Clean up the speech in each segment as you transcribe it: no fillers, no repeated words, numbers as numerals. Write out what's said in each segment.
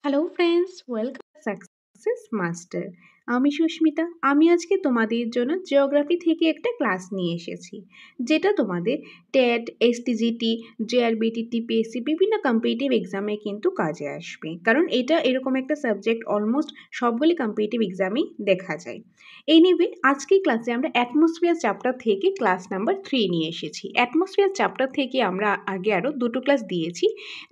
Hello friends, welcome success master. আমি সুস্মিতা। আমি আজকে তোমাদের জন্য জিওগ্রাফি থেকে একটা ক্লাস নিয়ে এসেছি, যেটা তোমাদের টেট, এসটিজিটি, জেআরবিটি, টিপিএসসি বিভিন্ন কম্পিটিটিভ এক্সামে কিন্তু কাজে আসবে, কারণ এটা এরকম একটা সাবজেক্ট অলমোস্ট সবগুলি কম্পিটিটিভ এক্সামেই দেখা যায়। এনিওয়ে, আজকে ক্লাসে আমরা অ্যাটমসফিয়ার চ্যাপ্টার থেকে ক্লাস নাম্বার 3 নিয়ে এসেছি। অ্যাটমসফিয়ার চ্যাপ্টার থেকে আমরা আগে আরও দুটো ক্লাস দিয়েছি,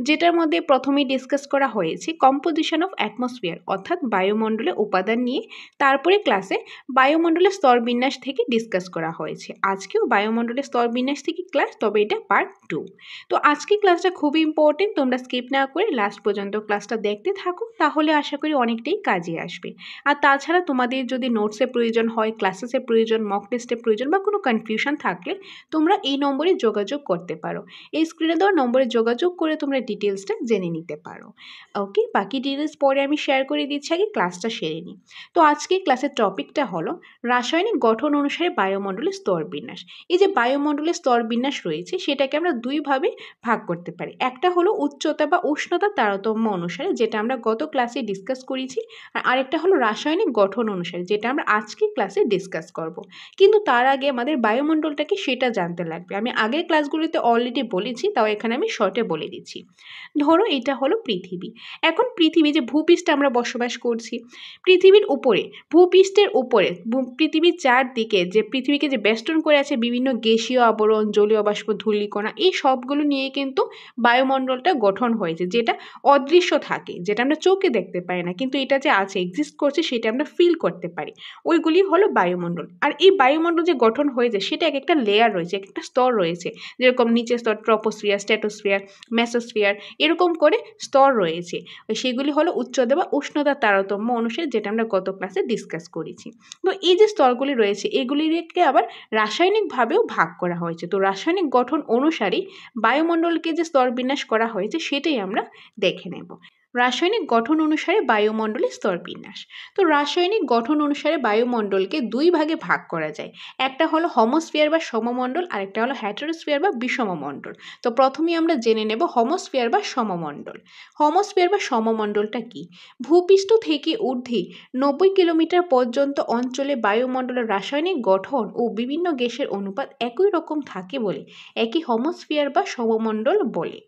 যেটার মধ্যে প্রথমেই ডিসকাস করা হয়েছে কম্পোজিশন অফ অ্যাটমসফিয়ার, অর্থাৎ বায়ুমণ্ডলের উপাদান নিয়ে। তারপরে ক্লাসে বায়ুমণ্ডলের স্তরবিন্যাস থেকে ডিসকাস করা হয়েছে। আজকেও বায়ুমণ্ডলের স্তরবিন্যাস থেকে ক্লাস, তবে এটা পার্ট 2। তো আজকে ক্লাসটা খুবই ইম্পর্টেন্ট, তোমরা স্কিপ না করে লাস্ট পর্যন্ত ক্লাসটা দেখতে থাকো, তাহলে আশা করি অনেকটাই কাজে আসবে। আর তাছাড়া তোমাদের যদি নোটসের প্রয়োজন হয়, ক্লাসেসের প্রয়োজন, মক টেস্টের প্রয়োজন বা কোনো কনফিউশন থাকলে তোমরা এই নম্বরে যোগাযোগ করতে পারো। এই স্ক্রিনে দেওয়া নম্বরে যোগাযোগ করে তোমরা ডিটেলসটা জেনে নিতে পারো। ওকে, বাকি ডিটেলস পরে আমি শেয়ার করে দিচ্ছি, আগে ক্লাসটা সেরে নিই। তো আজকে ক্লাসের টপিকটা হলো রাসায়নিক গঠন অনুসারে বায়ুমণ্ডলের স্তরবিন্যাস। এই যে বায়ুমণ্ডলের স্তরবিন্যাস রয়েছে, সেটাকে আমরা দুইভাবে ভাগ করতে পারি। একটা হলো উচ্চতা বা উষ্ণতার তারতম্য অনুসারে, যেটা আমরা গত ক্লাসে ডিসকাস করেছি, আর আরেকটা হলো রাসায়নিক গঠন অনুসারে, যেটা আমরা আজকে ক্লাসে ডিসকাস করব। কিন্তু তার আগে আমাদের বায়ুমণ্ডলটাকে সেটা জানতে লাগবে। আমি আগের ক্লাসগুলিতে অলরেডি বলেছি, তাও এখানে আমি শর্টে বলে দিচ্ছি। ধরো এটা হলো পৃথিবী। এখন পৃথিবী যে ভূপৃষ্ঠে আমরা বসবাস করছি, পৃথিবীর উপরে, ভূপৃষ্ঠের উপরে, পৃথিবীর চারদিকে যে পৃথিবীকে যে বেষ্টন করে আছে বিভিন্ন গ্যাসীয় আবরণ, জলীয় বাষ্প, ধূলিকণা, এই সবগুলো নিয়ে কিন্তু বায়ুমণ্ডলটা গঠন হয়েছে, যেটা অদৃশ্য থাকে, যেটা আমরা চোখে দেখতে পাই না, কিন্তু এটা যে আছে, এক্সিস্ট করছে, সেটা আমরা ফিল করতে পারি। ওইগুলি হলো বায়ুমণ্ডল। আর এই বায়ুমণ্ডল যে গঠন হয়েছে, সেটা এক একটা লেয়ার রয়েছে, এক একটা স্তর রয়েছে, যেরকম নিচের স্তর ট্রপোস্ফিয়ার, স্ট্র্যাটোস্ফিয়ার, মেসোস্ফিয়ার, এরকম করে স্তর রয়েছে। সেগুলি হলো উচ্চতা বা উষ্ণতার তারতম্য অনুসারে, যেটা আমরা গত ক্লাসে ডিসকাস করেছি। তো এই যে স্তরগুলি রয়েছে, এগুলিকে আবার রাসায়নিকভাবেও ভাগ করা হয়েছে। তো রাসায়নিক গঠন অনুসারেই বায়ুমণ্ডলকে যে স্তরবিন্যাস করা হয়েছে, সেটাই আমরা দেখে নেব। রাসায়নিক গঠন অনুসারে বায়ুমণ্ডলের স্তরবিন্যাস। তো রাসায়নিক গঠন অনুসারে বায়ুমণ্ডলকে দুই ভাগে ভাগ করা যায়। একটা হলো হোমোস্ফিয়ার বা সমমণ্ডল, আরেকটা হলো হেটেরোস্ফিয়ার বা বিষমমণ্ডল। তো প্রথমেই আমরা জেনে নেব হোমোস্ফিয়ার বা সমমণ্ডল। হোমোস্ফিয়ার বা সমমণ্ডলটা কি? ভূপৃষ্ঠ থেকে ঊর্ধ্বে 90 কিলোমিটার পর্যন্ত অঞ্চলে বায়ুমণ্ডলের রাসায়নিক গঠন ও বিভিন্ন গ্যাসের অনুপাত একই রকম থাকে বলে একই হোমোস্ফিয়ার বা সমমণ্ডল বলে।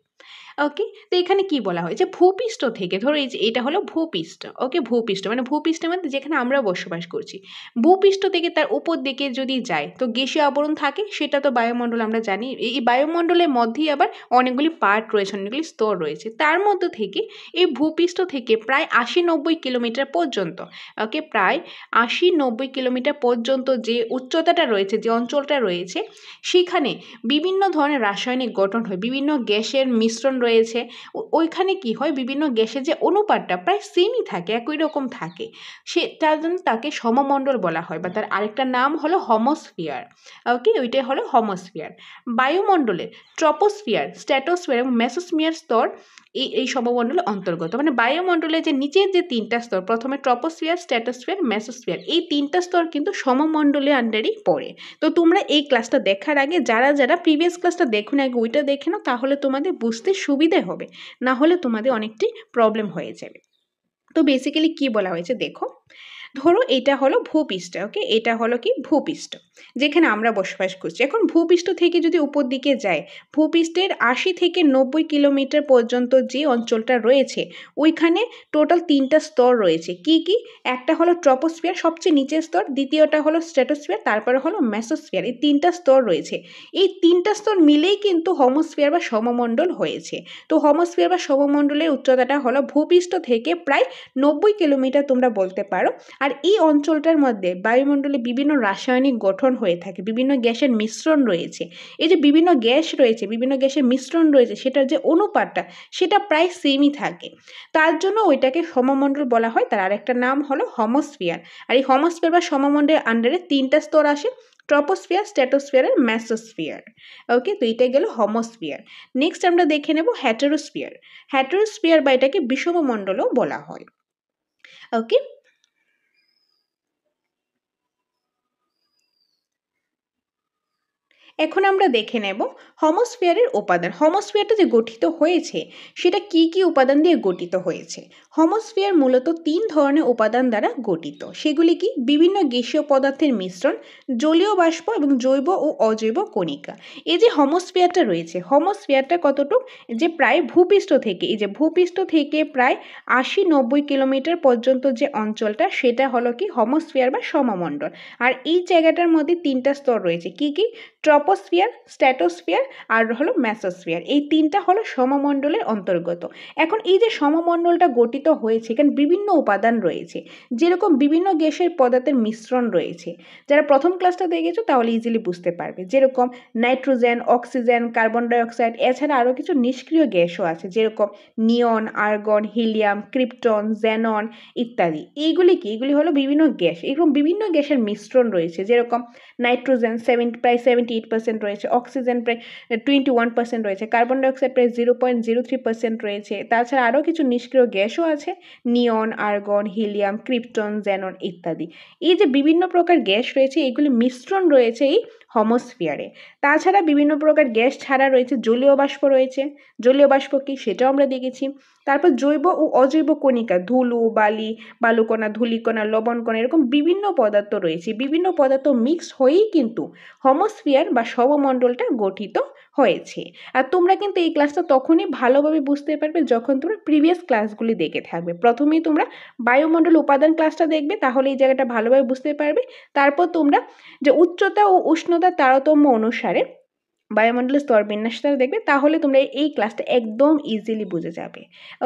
ওকে, তো এখানে কি বলা হয়েছে, ভূপৃষ্ঠ থেকে, ধরো এই যে এটা হলো ভূপৃষ্ঠ। ওকে, ভূপৃষ্ঠ মানে ভূপৃষ্ঠের মধ্যে যেখানে আমরা বসবাস করছি, ভূপৃষ্ঠ থেকে তার উপর দিকে যদি যায়, তো গ্যাসীয় আবরণ থাকে, সেটা তো বায়ুমণ্ডল আমরা জানি। এই বায়ুমণ্ডলের মধ্যেই আবার অনেকগুলি পার্ট রয়েছে, অনেকগুলি স্তর রয়েছে। তার মধ্য থেকে এই ভূপৃষ্ঠ থেকে প্রায় 80-90 কিলোমিটার পর্যন্ত, ওকে, প্রায় 80-90 কিলোমিটার পর্যন্ত যে উচ্চতাটা রয়েছে, যে অঞ্চলটা রয়েছে, সেখানে বিভিন্ন ধরনের রাসায়নিক গঠন হয়, বিভিন্ন গ্যাসের মিশ্রণ রয়েছে। ওইখানে কি হয়, বিভিন্ন গ্যাসের যে অনুপাতটা প্রায় সেমই থাকে, একই রকম থাকে, সে তার জন্য তাকে সমমণ্ডল বলা হয়, বা তার আরেকটা নাম হলো হোমোস্ফিয়ার। ওকে, ওইটাই হলো হোমোস্ফিয়ার। বায়ুমণ্ডলের ট্রপোস্ফিয়ার, স্ট্র্যাটোস্ফিয়ার এবং মেসোস্ফিয়ার স্তর এই সমমণ্ডলের অন্তর্গত। মানে বায়ুমণ্ডলের যে নিচের যে তিনটা স্তর, প্রথমে ট্রপোস্ফিয়ার, স্ট্র্যাটোস্ফিয়ার, মেসোস্ফিয়ার, এই তিনটা স্তর কিন্তু সমমণ্ডলের আন্ডারেই পড়ে। তো তোমরা এই ক্লাসটা দেখার আগে যারা যারা প্রিভিয়াস ক্লাসটা দেখো না, আগে ওইটা দেখে নাও, তাহলে তোমাদের বুঝতে সুবিধে হবে, না হলে তোমাদের অনেকটাই প্রবলেম হয়ে যাবে। তো বেসিক্যালি কি বলা হয়েছে দেখো, ধরো এটা হলো ভূপৃষ্ঠ। ওকে, এটা হলো কি ভূপৃষ্ঠ, যেখানে আমরা বসবাস করছি। এখন ভূপৃষ্ঠ থেকে যদি উপর দিকে যায়, ভূপৃষ্ঠের 80-90 কিলোমিটার পর্যন্ত যে অঞ্চলটা রয়েছে, ওইখানে টোটাল তিনটা স্তর রয়েছে। কি কি? একটা হলো ট্রপোস্ফিয়ার, সবচেয়ে নিচের স্তর, দ্বিতীয়টা হলো স্ট্র্যাটোস্ফিয়ার, তারপরে হলো মেসোস্ফিয়ার। এই তিনটা স্তর রয়েছে। এই তিনটা স্তর মিলেই কিন্তু হোমোস্ফিয়ার বা সমমণ্ডল হয়েছে। তো হোমোস্ফিয়ার বা সমমণ্ডলের উচ্চতাটা হলো ভূপৃষ্ঠ থেকে প্রায় 90 কিলোমিটার তোমরা বলতে পারো। আর এই অঞ্চলটার মধ্যে বায়ুমণ্ডলে বিভিন্ন রাসায়নিক গঠন হয়ে থাকে, বিভিন্ন গ্যাসের মিশ্রণ রয়েছে। এই যে বিভিন্ন গ্যাস রয়েছে, বিভিন্ন গ্যাসের মিশ্রণ রয়েছে, সেটার যে অনুপাতটা, সেটা প্রায় সেমই থাকে। তার জন্য ওইটাকে সমমণ্ডল বলা হয়। তার আরেকটা নাম হলো হোমোস্ফিয়ার। আর এই হোমোস্ফিয়ার বা সমমণ্ডলের আন্ডারে তিনটা স্তর আসে, ট্রপোস্ফিয়ার, স্ট্র্যাটোস্ফিয়ার আর মেসোস্ফিয়ার। ওকে, তো এটাই গেল হোমোস্ফিয়ার। নেক্সট আমরা দেখে নেব হেটেরোস্ফিয়ার। হেটেরোস্ফিয়ার বা এটাকে বিষমমণ্ডলও বলা হয়। ওকে, এখন আমরা দেখে নেব হোমোস্ফিয়ারের উপাদান। হোমোস্ফিয়ারটা যে গঠিত হয়েছে সেটা কি কি উপাদান দিয়ে গঠিত হয়েছে। হোমোস্ফিয়ার মূলত 3 ধরনের উপাদান দ্বারা গঠিত। সেগুলি কি? বিভিন্ন গ্যাসীয় পদার্থের মিশ্রণ, জলীয় বাষ্প এবং জৈব ও অজৈব কণিকা। এই যে হোমোস্ফিয়ারটা রয়েছে, হোমোস্ফিয়ারটা কতটুকু? যে প্রায় ভূপৃষ্ঠ থেকে, এই যে ভূপৃষ্ঠ থেকে প্রায় 80-90 কিলোমিটার পর্যন্ত যে অঞ্চলটা, সেটা হলো কি হোমোস্ফিয়ার বা সমমণ্ডল। আর এই জায়গাটার মধ্যে 3টা স্তর রয়েছে। কি কি? ট্রপোস্ফিয়ার, স্ট্র্যাটোস্ফিয়ার আর হলো মেসোস্ফিয়ার। এই 3টা হলো সমমণ্ডলের অন্তর্গত। এখন এই যে সমমণ্ডলটা গঠিত হয়েছে, এখানে বিভিন্ন উপাদান রয়েছে, যেরকম বিভিন্ন গ্যাসের পদার্থের মিশ্রণ রয়েছে। যারা প্রথম ক্লাসটা দেখেছো তাহলে ইজিলি বুঝতে পারবে, যেরকম নাইট্রোজেন, অক্সিজেন, কার্বন ডাইঅক্সাইড, এছাড়া আরও কিছু নিষ্ক্রিয় গ্যাসও আছে, যেরকম নিয়ন, আর্গন, হিলিয়াম, ক্রিপ্টন, জেনন ইত্যাদি। এইগুলি কি? এগুলি হলো বিভিন্ন গ্যাস। এরকম বিভিন্ন গ্যাসের মিশ্রণ রয়েছে, যেরকম নাইট্রোজেন প্রায় 78% রয়েছে, অক্সিজেন প্রায় 21% রয়েছে, কার্বন ডাইঅক্সাইড প্রায় 0.03% রয়েছে। তাছাড়া আরও কিছু নিষ্ক্রিয় গ্যাসও আছে, নিয়ন, আর্গন, হিলিয়াম, ক্রিপ্টন, জেনন ইত্যাদি। এই যে বিভিন্ন প্রকার গ্যাস রয়েছে, এগুলি মিশ্রণ রয়েছে এই হোমোস্ফিয়ারে। তাছাড়া বিভিন্ন প্রকার গ্যাস ছাড়া রয়েছে জলীয় বাষ্প রয়েছে। জলীয় বাষ্প কি? সেটাও আমরা দেখেছি। তারপর জৈব ও অজৈব কণিকা, ধুলো, বালি, বালুকণা, ধূলিকণা, লবণকণা, এরকম বিভিন্ন পদার্থ রয়েছে। বিভিন্ন পদার্থ মিক্স হয়েই কিন্তু হোমোস্ফিয়ার বা সমমণ্ডলটা গঠিত হয়েছে। আর তোমরা কিন্তু এই ক্লাসটা তখনই ভালোভাবে বুঝতে পারবে যখন তোমরা প্রিভিয়াস ক্লাসগুলি দেখে থাকবে। প্রথমেই তোমরা বায়ুমণ্ডল উপাদান ক্লাসটা দেখবে, তাহলে এই জায়গাটা ভালোভাবে বুঝতে পারবে। তারপর তোমরা যে উচ্চতা ও উষ্ণতার তারতম্য অনুসারে বায়ুমণ্ডলের স্তর বিন্যাসটা দেখবে, তাহলে তোমরা এই ক্লাসটা একদম ইজিলি বুঝে যাবে।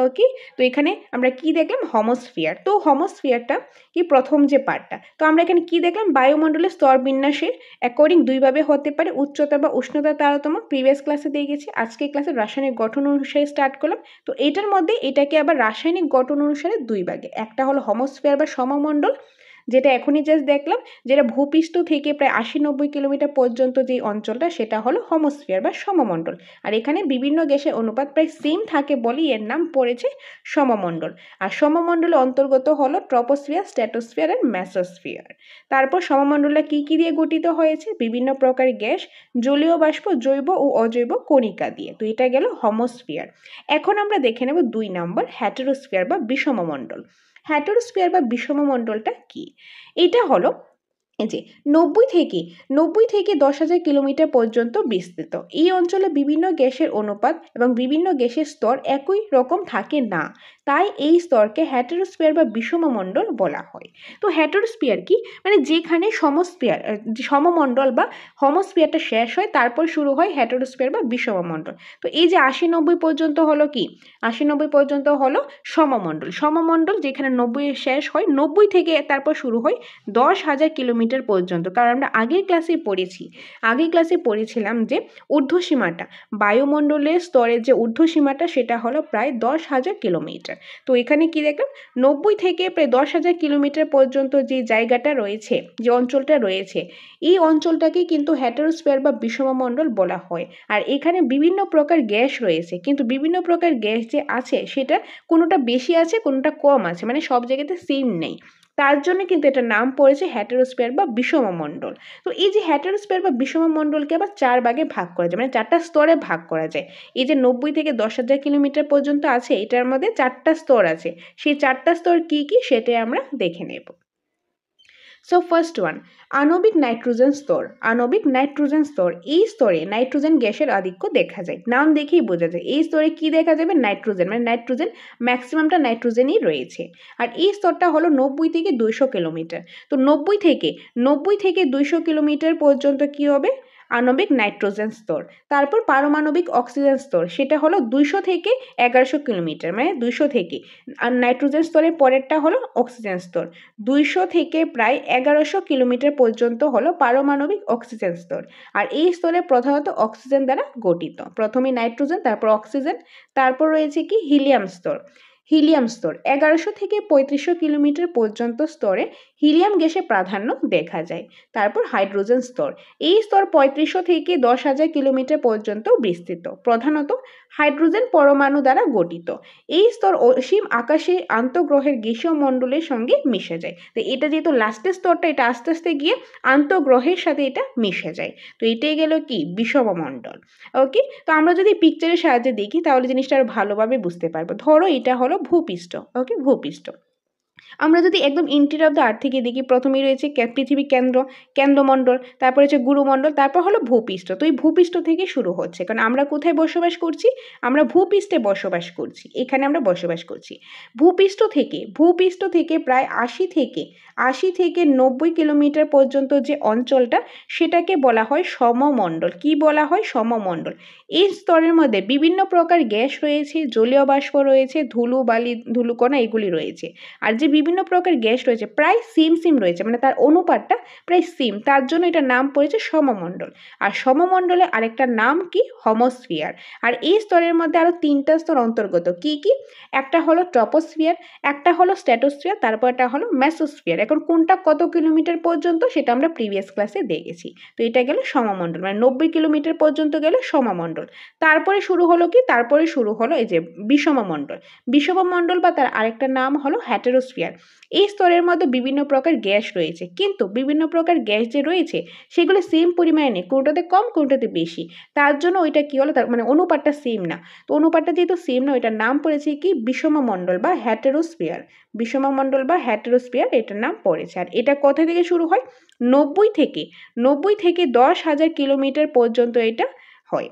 ওকে, তো এখানে আমরা কি দেখলাম? হোমোস্ফিয়ার। তো হোমোস্ফিয়ারটা কি প্রথম যে পার্টটা, তো আমরা এখানে কি দেখলাম? বায়ুমণ্ডলের স্তর বিন্যাসের অ্যাকর্ডিং দুইভাবে হতে পারে, উচ্চতা বা উষ্ণতার তারতম্য। প্রিভিয়াস ক্লাসে দিয়ে গেছি, আজকে ক্লাসে রাসায়নিক গঠন অনুসারে স্টার্ট করলাম। তো এটার মধ্যে এটাকে আবার রাসায়নিক গঠন অনুসারে দুই ভাগে, একটা হলো হোমোস্ফিয়ার বা সমমণ্ডল, যেটা এখনই জাস্ট দেখলাম, যেটা ভূপৃষ্ঠ থেকে প্রায় 80-90 কিলোমিটার পর্যন্ত যে অঞ্চলটা, সেটা হলো হোমোস্ফিয়ার বা সমমণ্ডল। আর এখানে বিভিন্ন গ্যাসের অনুপাত প্রায় সেম থাকে বলে এর নাম পড়েছে সমমণ্ডল। আর সমমণ্ডলের অন্তর্গত হলো ট্রপোস্ফিয়ার, স্ট্র্যাটোস্ফিয়ার আর মেসোস্ফিয়ার। তারপর সমমণ্ডলটা কি কি দিয়ে গঠিত হয়েছে? বিভিন্ন প্রকার গ্যাস, জলীয় বাষ্প, জৈব ও অজৈব কণিকা দিয়ে। তো এটা গেল হোমোস্ফিয়ার। এখন আমরা দেখে নেব 2 নম্বর, হেটেরোস্ফিয়ার বা বিষমমণ্ডল। হেটেরোস্ফিয়ার বা বিষমমণ্ডলটা কি? এটা হলো এই যে 90 থেকে 10,000 কিলোমিটার পর্যন্ত বিস্তৃত। এই অঞ্চলে বিভিন্ন গ্যাসের অনুপাত এবং বিভিন্ন গ্যাসের স্তর একই রকম থাকে না, তাই এই স্তরকে হেটেরোস্ফিয়ার বা বিষমমণ্ডল বলা হয়। তো হেটেরোস্ফিয়ার কি? মানে যেখানে সমমণ্ডল বা হোমোস্ফিয়ারটা শেষ হয়, তারপর শুরু হয় হেটেরোস্ফিয়ার বা বিষমমণ্ডল। তো এই যে 80-90 পর্যন্ত হলো কি? 80-90 পর্যন্ত হলো সমমণ্ডল। সমমণ্ডল যেখানে 90 শেষ হয়, 90 থেকে তারপর শুরু হয় 10,000 কিলোমিটার পর্যন্ত। কারণ আমরা আগের ক্লাসে পড়েছিলাম যে ঊর্ধ্বসীমাটা, বায়ুমণ্ডলের স্তরের যে ঊর্ধ্বসীমাটা, সেটা হলো প্রায় 10,000 কিলোমিটার। তো এখানে কি দেখলাম? 90 থেকে প্রায় 10,000 কিলোমিটার পর্যন্ত যে জায়গাটা রয়েছে, যে অঞ্চলটা রয়েছে, এই অঞ্চলটাকে কিন্তু হেটেরোস্ফিয়ার বা বিষমমণ্ডল বলা হয়। আর এখানে বিভিন্ন প্রকার গ্যাস রয়েছে, কিন্তু বিভিন্ন প্রকার গ্যাস যে আছে, সেটা কোনোটা বেশি আছে, কোনোটা কম আছে, মানে সব জায়গাতে সেম নেই। তার জন্য কিন্তু এটার নাম পড়েছে হেটেরোস্ফিয়ার বা বিষমমণ্ডল। তো এই যে হেটেরোস্ফিয়ার বা বিষমমণ্ডলকে আবার 4 ভাগে ভাগ করা যায়, মানে 4টা স্তরে ভাগ করা যায়। এই যে 90 থেকে 10,000 কিলোমিটার পর্যন্ত আছে, এটার মধ্যে 4টা স্তর আছে। সেই 4টা স্তর কি কি, সেটাই আমরা দেখে নেব। সো ফার্স্ট ওয়ান, আণবিক নাইট্রোজেন স্তর। আণবিক নাইট্রোজেন স্তর, এই স্তরে নাইট্রোজেন গ্যাসের আধিক্য দেখা যায়। নাম দেখেই বোঝা যায় এই স্তরে কি দেখা যাবে? নাইট্রোজেন, মানে নাইট্রোজেন, ম্যাক্সিমামটা নাইট্রোজেনই রয়েছে। আর এই স্তরটা হলো 90 থেকে 200 কিলোমিটার। তো 90 থেকে 200 কিলোমিটার পর্যন্ত কি হবে? আণবিক নাইট্রোজেন স্তর। তারপর পারমাণবিক অক্সিজেন স্তর, সেটা হলো 200 থেকে 1100 কিলোমিটার, মানে 200 থেকে। আর নাইট্রোজেন স্তরের পরেরটা হলো অক্সিজেন স্তর। 200 থেকে প্রায় 1100 কিলোমিটার পর্যন্ত হলো পারমাণবিক অক্সিজেন স্তর। আর এই স্তরে প্রধানত অক্সিজেন দ্বারা গঠিত। প্রথমে নাইট্রোজেন, তারপর অক্সিজেন, তারপর রয়েছে কি? হিলিয়াম স্তর। 1100 থেকে 3500 কিলোমিটার পর্যন্ত স্তরে হিলিয়াম গ্যাসে প্রাধান্য দেখা যায়। তারপর হাইড্রোজেন স্তর, এই স্তর 3500 থেকে 10,000 কিলোমিটার পর্যন্ত বিস্তৃত, প্রধানত হাইড্রোজেন পরমাণু দ্বারা গঠিত। এই স্তর অসীম আকাশে আন্তঃগ্রহের গ্যাসীয় মণ্ডলের সঙ্গে মিশে যায়। তো এটা যেহেতু লাস্টের স্তরটা, এটা আস্তে আস্তে গিয়ে আন্তঃগ্রহের সাথে এটা মিশে যায়। তো এটাই গেল কি বিষম মণ্ডল। ওকে, তো আমরা যদি পিকচারের সাহায্যে দেখি তাহলে জিনিসটা আরো ভালোভাবে বুঝতে পারবো। ধরো এটা হলো ভূপৃষ্ঠ। ওকে, ভূপৃষ্ঠ। আমরা যদি একদম ইন্টেরিয়র অফ দ্য আর্থ থেকে দেখি, প্রথমেই রয়েছে পৃথিবী কেন্দ্রমণ্ডল, তারপর হচ্ছে গুরুমণ্ডল, তারপর হলো ভূপৃষ্ঠ। তো এই ভূপৃষ্ঠ থেকে শুরু হচ্ছে, কারণ আমরা কোথায় বসবাস করছি? আমরা ভূপৃষ্ঠে বসবাস করছি, এখানে আমরা বসবাস করছি। ভূপৃষ্ঠ থেকে প্রায় ৮০ থেকে ৯০ কিলোমিটার পর্যন্ত যে অঞ্চলটা, সেটাকে বলা হয় সমমণ্ডল। কি বলা হয়? সমমণ্ডল। এই স্তরের মধ্যে বিভিন্ন প্রকার গ্যাস রয়েছে, জলীয় বাষ্প রয়েছে, ধুলো বালি ধুলোকণা এগুলি রয়েছে। আর যে বিভিন্ন প্রকার গ্যাস রয়েছে প্রায় সেম রয়েছে, মানে তার অনুপাতটা প্রায় সেম, তার জন্য এটার নাম পড়েছে সমমণ্ডল। আর সমমণ্ডলে আরেকটা নাম কি? হোমোস্ফিয়ার। আর এই স্তরের মধ্যে আরো 3টা স্তর অন্তর্গত। কি কি? একটা হলো ট্রপোস্ফিয়ার, একটা হলো স্ট্র্যাটোস্ফিয়ার, তারপর একটা হলো মেসোস্ফিয়ার। এখন কোনটা কত কিলোমিটার পর্যন্ত সেটা আমরা প্রিভিয়াস ক্লাসে দেখেছি। তো এটা গেল সমমণ্ডল, মানে 90 কিলোমিটার পর্যন্ত গেল সমমণ্ডল। তারপরে শুরু হলো কি? তারপরে শুরু হলো এই যে বিষমমণ্ডল। বিষমমণ্ডল বা তার আরেকটা নাম হলো হ্যাটেরোস্ফিয়ার। এই স্তরের মধ্যে বিভিন্ন প্রকার গ্যাস রয়েছে, কিন্তু বিভিন্ন প্রকার গ্যাস যে রয়েছে সেগুলো সেম পরিমাণে নেই, কোনটাতে কম কোনটাতে বেশি। তার জন্য ওইটা কি হলো, তার মানে অনুপাতটা সেম না। তো অনুপাতটা যেহেতু সেম না, ওইটার নাম পড়েছে কি? বিষমমণ্ডল বা হ্যাটেরোস্ফিয়ার। বিষমমণ্ডল বা হ্যাটেরোস্ফিয়ার এটার নাম পড়েছে। আর এটা কোথা থেকে শুরু হয়? 90 থেকে 10,000 কিলোমিটার পর্যন্ত এটা হয়।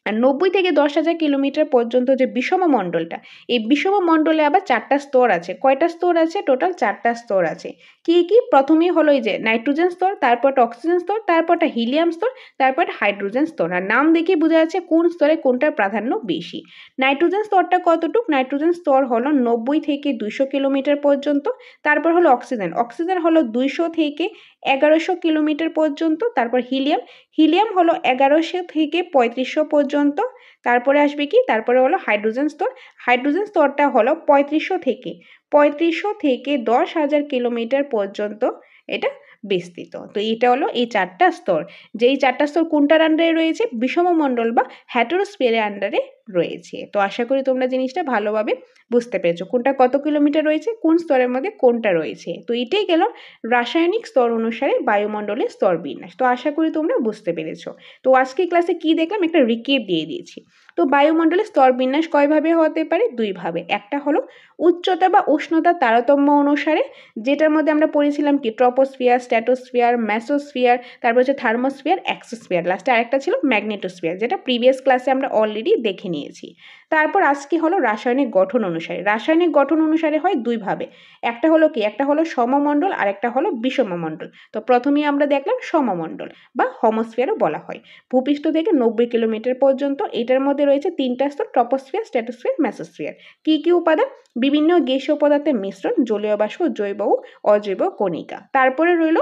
আর 90 থেকে 10,000 কিলোমিটার পর্যন্ত যে বিষমমণ্ডলটা, এই বিষমমণ্ডলে আবার 4টা স্তর আছে। কয়টা স্তর আছে? টোটাল 4টা স্তর আছে। কি কি? প্রথমেই হলো এই যে নাইট্রোজেন স্তর, তারপর অক্সিজেন স্তর, তারপরটা হিলিয়াম স্তর, তারপর হাইড্রোজেন স্তর। আর নাম দেখে বোঝা যাচ্ছে কোন স্তরে কোনটার প্রাধান্য বেশি। নাইট্রোজেন স্তরটা কতটুক? নাইট্রোজেন স্তর হলো 90 থেকে 200 কিলোমিটার পর্যন্ত। তারপর হলো অক্সিজেন হলো 200 থেকে 1100 কিলোমিটার পর্যন্ত। তারপর হিলিয়াম হলো 1100 থেকে 3500 পর্যন্ত। তারপরে আসবে কি? তারপরে হলো হাইড্রোজেন স্তরটা হলো 3500 থেকে 10,000 কিলোমিটার পর্যন্ত এটা বিস্তৃত। তো এটা হলো এই 4টা স্তর। যে এই 4টা স্তর কোনটার আন্ডারে রয়েছে? বিষমমণ্ডল বা হ্যাটেরোস্ফিয়ারের আন্ডারে রয়েছে। তো আশা করি তোমরা জিনিসটা ভালোভাবে বুঝতে পেরেছো, কোনটা কত কিলোমিটার রয়েছে, কোন স্তরের মধ্যে কোনটা রয়েছে। তো এটাই গেল রাসায়নিক স্তর অনুসারে বায়ুমণ্ডলের স্তর বিন্যাস। তো আশা করি তোমরা বুঝতে পেরেছো। তো আজকে ক্লাসে কি দেখলাম, একটা রিকেপ দিয়ে দিয়েছি। তো বায়ুমণ্ডলের স্তর বিন্যাস কয়ভাবে হতে পারে? 2ভাবে। একটা হলো উচ্চতা বা উষ্ণতার তারতম্য অনুসারে, যেটার মধ্যে আমরা পড়েছিলাম কি? ট্রপোস্ফিয়ার, স্ট্র্যাটোস্ফিয়ার, মেসোস্ফিয়ার, তারপর হচ্ছে থার্মোস্ফিয়ার, এক্সোস্ফিয়ার, লাস্টে আরেকটা ছিল ম্যাগনেটোস্ফিয়ার, যেটা প্রিভিয়াস ক্লাসে আমরা অলরেডি দেখে নিয়েছি। তারপর আজকে হলো রাসায়নিক গঠন অনুসারে হয় 2ভাবে। একটা হলো কি? একটা হলো সমমণ্ডল, আর একটা হলো বিষমমণ্ডল। তো প্রথমেই আমরা দেখলাম সমমণ্ডল বা হোমোস্ফিয়ারও বলা হয়। ভূপৃষ্ঠ থেকে 90 কিলোমিটার পর্যন্ত। এটার মধ্যে রয়েছে 3টা স্তর: ট্রপোস্ফিয়ার, স্ট্র্যাটোস্ফিয়ার, মেসোস্ফিয়ার। কি কি উপাদান? বিভিন্ন গ্যাসীয় পদার্থের মিশ্রণ, জলীয় বাষ্প, জৈব ও অজৈব কণিকা। তারপরে রইল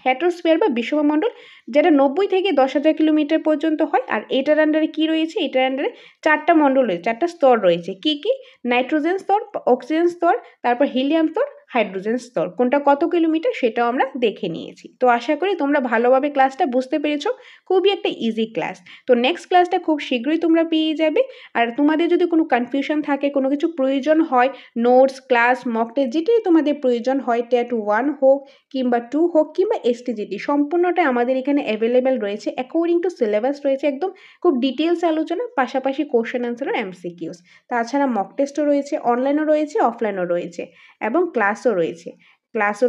হ্যাটেরোস্ফিয়ার বা বিষমমণ্ডল, যেটা 90 থেকে 10,000 কিলোমিটার পর্যন্ত হয়। আর এটার আন্ডারে কি রয়েছে? এটার আন্ডারে 4টা মণ্ডল রয়েছে, 4টা স্তর রয়েছে। কি কি? নাইট্রোজেন স্তর, অক্সিজেন স্তর, তারপর হিলিয়াম স্তর, হাইড্রোজেন স্তর। কোনটা কত কিলোমিটার সেটাও আমরা দেখে নিয়েছি। তো আশা করি তোমরা ভালোভাবে ক্লাসটা বুঝতে পেরেছো। খুবই একটা ইজি ক্লাস। তো নেক্সট ক্লাসটা খুব শীঘ্রই তোমরা পেয়ে যাবে। আর তোমাদের যদি কোনো কনফিউশন থাকে, কোনো কিছু প্রয়োজন হয়, নোটস, ক্লাস, মক টেস্ট, যেটাই তোমাদের প্রয়োজন হয়, TET 1 হোক কিংবা 2 হোক কিংবা STGT, সম্পূর্ণটাই আমাদের এখানে অ্যাভেলেবেল রয়েছে। অ্যাকর্ডিং টু সিলেবাস রয়েছে, একদম খুব ডিটেলস আলোচনা, পাশাপাশি কোশ্চেন আনসার আর MCQs। তাছাড়া মক টেস্টও রয়েছে, অনলাইনও রয়েছে, অফলাইনও রয়েছে, এবং ক্লাসও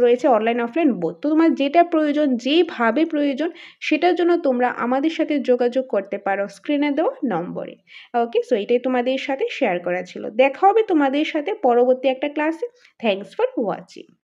রয়েছে অনলাইন অফলাইন বোথ। তো তোমার যেটা প্রয়োজন, যেভাবে প্রয়োজন, সেটার জন্য তোমরা আমাদের সাথে যোগাযোগ করতে পারো স্ক্রিনে দেওয়া নম্বরে। ওকে, সো এটাই তোমাদের সাথে শেয়ার করা ছিল। দেখা হবে তোমাদের সাথে পরবর্তী একটা ক্লাসে। Thanks for watching.